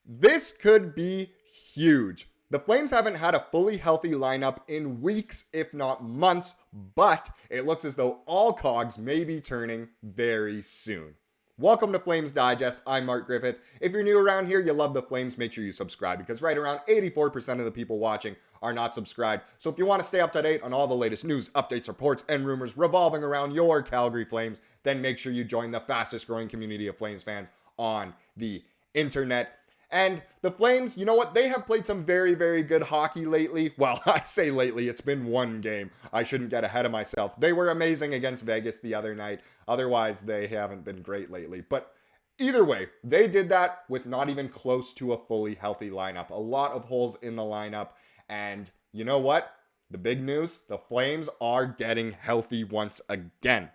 This could be huge. The Flames haven't had a fully healthy lineup in weeks, if not months, but it looks as though all cogs may be turning very soon. Welcome to Flames Digest. I'm Mark Griffith. If you're new around here, you love the Flames, make sure you subscribe because right around 84% of the people watching are not subscribed. So if you want to stay up to date on all the latest news, updates, reports, and rumors revolving around your Calgary Flames, then make sure you join the fastest growing community of Flames fans on the internet. And the Flames, you know what? They have played some very, very good hockey lately. Well, I say lately, it's been one game. I shouldn't get ahead of myself. They were amazing against Vegas the other night. Otherwise, they haven't been great lately. But either way, they did that with not even close to a fully healthy lineup. A lot of holes in the lineup. And you know what? The big news, the Flames are getting healthy once again.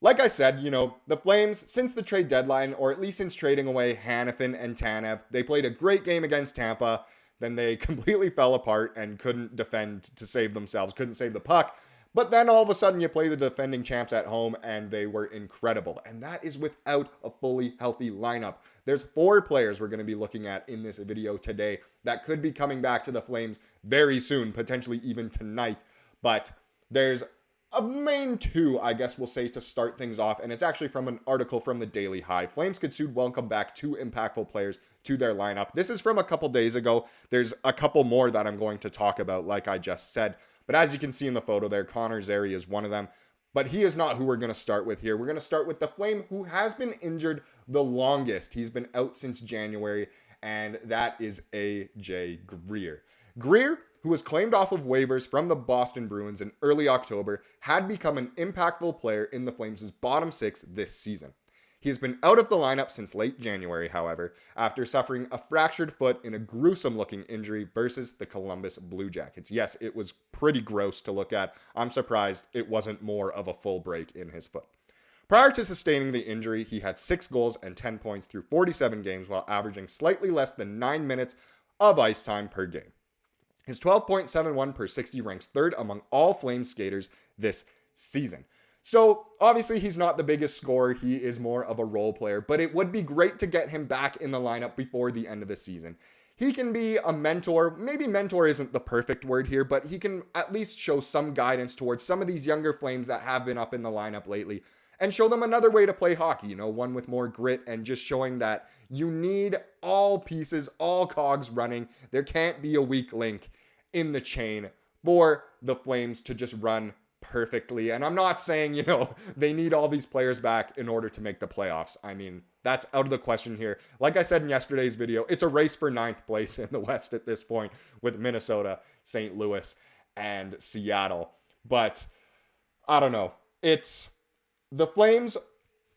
Like I said, the Flames, since the trade deadline, or at least since trading away Hanifin and Tanev, they played a great game against Tampa. Then they completely fell apart and couldn't defend to save themselves, couldn't save the puck. But then all of a sudden you play the defending champs at home and they were incredible. And that is without a fully healthy lineup. There's 4 players we're going to be looking at in this video today that could be coming back to the Flames very soon, potentially even tonight. But there's a main 2, I guess we'll say, to start things off, and it's actually from an article from the Daily Hive. Flames could soon welcome back 2 impactful players to their lineup. This is from a couple days ago. There's a couple more that I'm going to talk about, like I just said. But as you can see in the photo there, Connor Zary is one of them. But he is not who we're going to start with here. We're going to start with the Flame who has been injured the longest. He's been out since January, and that is A.J. Greer. Greer, who was claimed off of waivers from the Boston Bruins in early October, had become an impactful player in the Flames' bottom 6 this season. He has been out of the lineup since late January, however, after suffering a fractured foot in a gruesome-looking injury versus the Columbus Blue Jackets. Yes, it was pretty gross to look at. I'm surprised it wasn't more of a full break in his foot. Prior to sustaining the injury, he had 6 goals and 10 points through 47 games while averaging slightly less than 9 minutes of ice time per game. His 12.71 per 60 ranks 3rd among all Flames skaters this season. So, obviously, he's not the biggest scorer. He is more of a role player, but it would be great to get him back in the lineup before the end of the season. He can be a mentor. Maybe mentor isn't the perfect word here, but he can at least show some guidance towards some of these younger Flames that have been up in the lineup lately and show them another way to play hockey, one with more grit and just showing that you need all pieces, all cogs running. There can't be a weak link in the chain for the Flames to just run perfectly. And I'm not saying, they need all these players back in order to make the playoffs. I mean, that's out of the question here. Like I said in yesterday's video, it's a race for 9th place in the West at this point with Minnesota, St. Louis, and Seattle. But I don't know. The Flames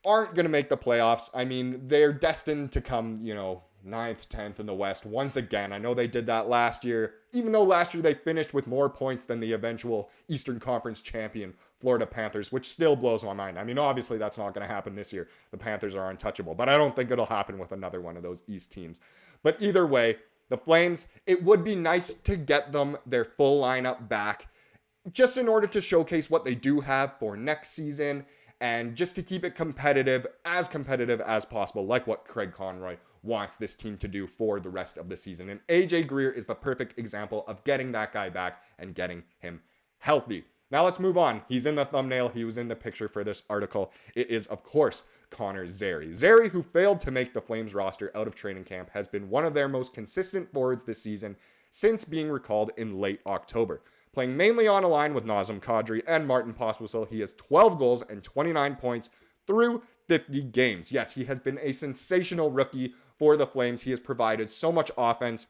aren't going to make the playoffs. I mean, they're destined to come, 9th, 10th in the West once again. I know they did that last year, even though last year they finished with more points than the eventual Eastern Conference champion, Florida Panthers, which still blows my mind. I mean, obviously that's not going to happen this year. The Panthers are untouchable, but I don't think it'll happen with another one of those East teams. But either way, the Flames, it would be nice to get them their full lineup back just in order to showcase what they do have for next season and just to keep it competitive as possible, like what Craig Conroy wants this team to do for the rest of the season. And AJ Greer is the perfect example of getting that guy back and getting him healthy. Now let's move on. He's in the thumbnail. He was in the picture for this article. It is, of course, Connor Zary. Zary, who failed to make the Flames roster out of training camp, has been one of their most consistent forwards this season since being recalled in late October. Playing mainly on a line with Nazem Kadri and Martin Pospisil, he has 12 goals and 29 points through 50 games. Yes, he has been a sensational rookie for the Flames. He has provided so much offense.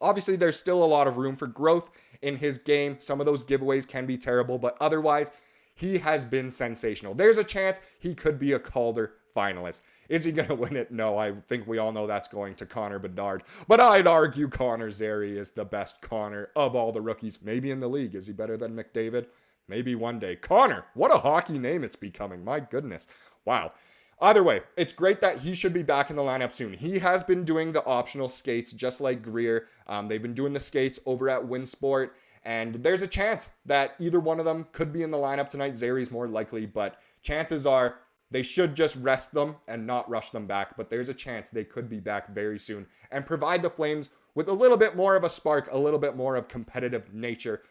Obviously, there's still a lot of room for growth in his game. Some of those giveaways can be terrible, but otherwise, he has been sensational. There's a chance he could be a Calder finalist. Is he going to win it? No, I think we all know that's going to Connor Bedard. But I'd argue Connor Zary is the best Connor of all the rookies, maybe in the league. Is he better than McDavid? Maybe one day. Connor, what a hockey name it's becoming. My goodness. Wow. Either way, it's great that he should be back in the lineup soon. He has been doing the optional skates just like Greer. They've been doing the skates over at Winsport. And there's a chance that either one of them could be in the lineup tonight. Zary's more likely, but chances are They should just rest them and not rush them back, but there's a chance they could be back very soon and provide the Flames with a little bit more of a spark, a little bit more of competitive nature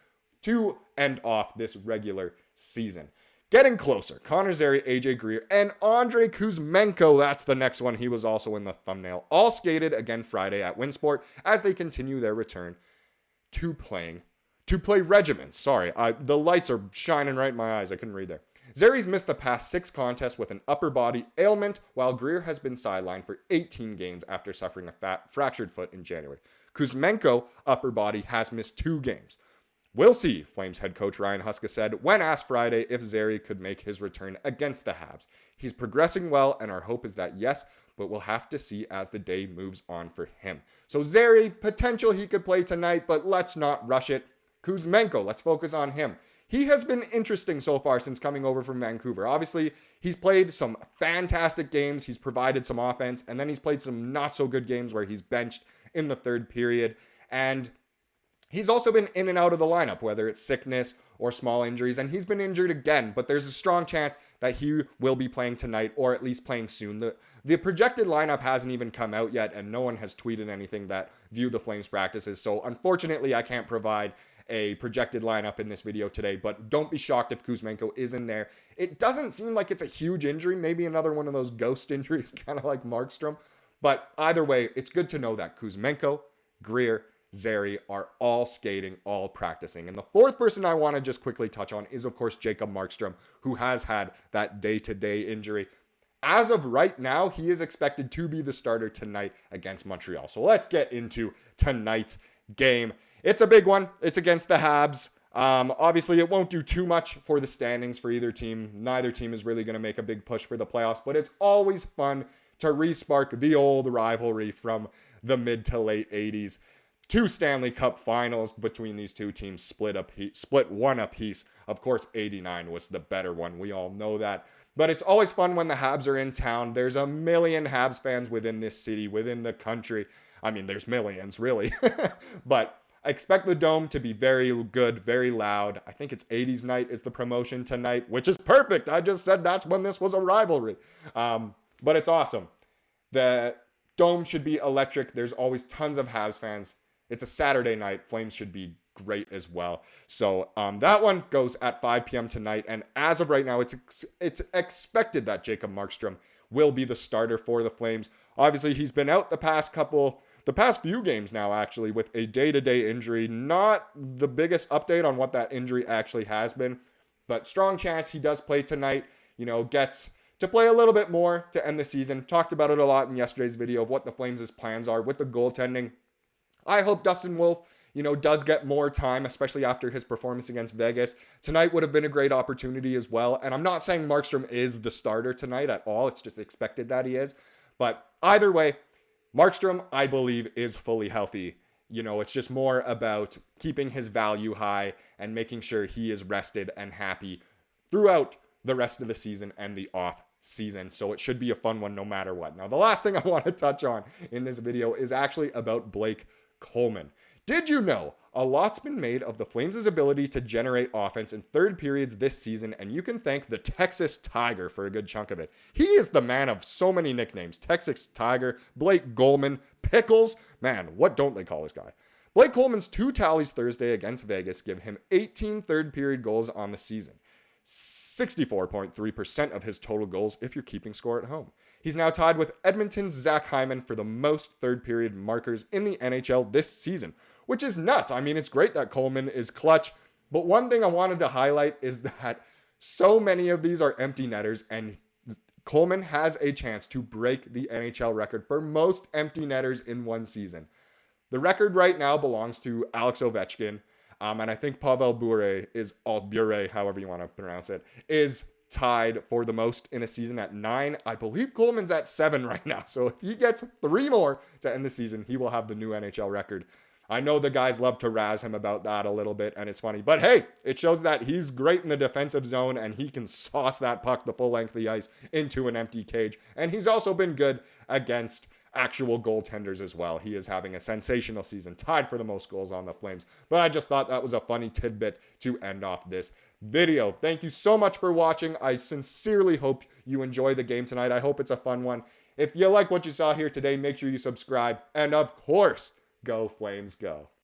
to end off this regular season. Getting closer, Connor Zary, AJ Greer, and Andrei Kuzmenko, that's the next one. He was also in the thumbnail. All skated again Friday at Winsport as they continue their return to play regiments. Sorry, the lights are shining right in my eyes. I couldn't read there. Zary's missed the past 6 contests with an upper body ailment, while Greer has been sidelined for 18 games after suffering a fractured foot in January. Kuzmenko, upper body, has missed 2 games. We'll see, Flames head coach Ryan Huska said when asked Friday if Zary could make his return against the Habs. He's progressing well, and our hope is that yes, but we'll have to see as the day moves on for him. So Zary, potential he could play tonight, but let's not rush it. Kuzmenko, let's focus on him. He has been interesting so far since coming over from Vancouver. Obviously, he's played some fantastic games. He's provided some offense, and then he's played some not so good games where he's benched in the third period. And he's also been in and out of the lineup, whether it's sickness or small injuries, and he's been injured again, but there's a strong chance that he will be playing tonight or at least playing soon. The projected lineup hasn't even come out yet, and no one has tweeted anything that view the Flames practices. So unfortunately, I can't provide a projected lineup in this video today, but don't be shocked if Kuzmenko is in there. It doesn't seem like it's a huge injury, maybe another one of those ghost injuries, kind of like Markstrom. But either way, it's good to know that Kuzmenko, Greer, Zary are all skating, all practicing. And the fourth person I want to just quickly touch on is, of course, Jacob Markstrom, who has had that day-to-day injury. As of right now, he is expected to be the starter tonight against Montreal. So let's get into tonight's game. It's a big one. It's against the Habs. Obviously, it won't do too much for the standings for either team. Neither team is really going to make a big push for the playoffs, but it's always fun to re-spark the old rivalry from the mid to late 80s. 2 Stanley Cup finals between these two teams, split one apiece. Of course, 89 was the better one. We all know that. But it's always fun when the Habs are in town. There's a million Habs fans within this city, within the country. I mean, there's millions, really. But I expect the Dome to be very good, very loud. I think it's 80s night is the promotion tonight, which is perfect. I just said that's when this was a rivalry. But it's awesome. The Dome should be electric. There's always tons of Habs fans. It's a Saturday night. Flames should be great as well. So that one goes at 5 p.m. tonight. And as of right now, it's expected that Jacob Markstrom will be the starter for the Flames. Obviously, he's been out the past few games now, actually, with a day-to-day injury. Not the biggest update on what that injury actually has been, but strong chance he does play tonight. Gets to play a little bit more to end the season. Talked about it a lot in yesterday's video of what the Flames' plans are with the goaltending. I hope Dustin Wolf, does get more time, especially after his performance against Vegas. Tonight would have been a great opportunity as well. And I'm not saying Markstrom is the starter tonight at all. It's just expected that he is. But either way, Markstrom, I believe, is fully healthy. It's just more about keeping his value high and making sure he is rested and happy throughout the rest of the season and the off season. So it should be a fun one no matter what. Now, the last thing I want to touch on in this video is actually about Blake Coleman. Did you know a lot's been made of the Flames' ability to generate offense in third periods this season, and you can thank the Texas Tiger for a good chunk of it. He is the man of so many nicknames. Texas Tiger, Blake Coleman, Pickles. Man, what don't they call this guy? Blake Coleman's 2 tallies Thursday against Vegas give him 18 third period goals on the season. 64.3% of his total goals if you're keeping score at home. He's now tied with Edmonton's Zach Hyman for the most third period markers in the NHL this season, which is nuts. I mean, it's great that Coleman is clutch, but one thing I wanted to highlight is that so many of these are empty netters, and Coleman has a chance to break the NHL record for most empty netters in one season. The record right now belongs to Alex Ovechkin. And I think Pavel Bure, however you want to pronounce it, is tied for the most in a season at 9. I believe Coleman's at 7 right now. So if he gets 3 more to end the season, he will have the new NHL record. I know the guys love to razz him about that a little bit, and it's funny. But hey, it shows that he's great in the defensive zone, and he can sauce that puck the full length of the ice into an empty cage. And he's also been good against actual goaltenders as well. He is having a sensational season, tied for the most goals on the Flames. But I just thought that was a funny tidbit to end off this video. Thank you so much for watching. I sincerely hope you enjoy the game tonight. I hope it's a fun one. If you like what you saw here today, make sure you subscribe. And of course, go Flames, go.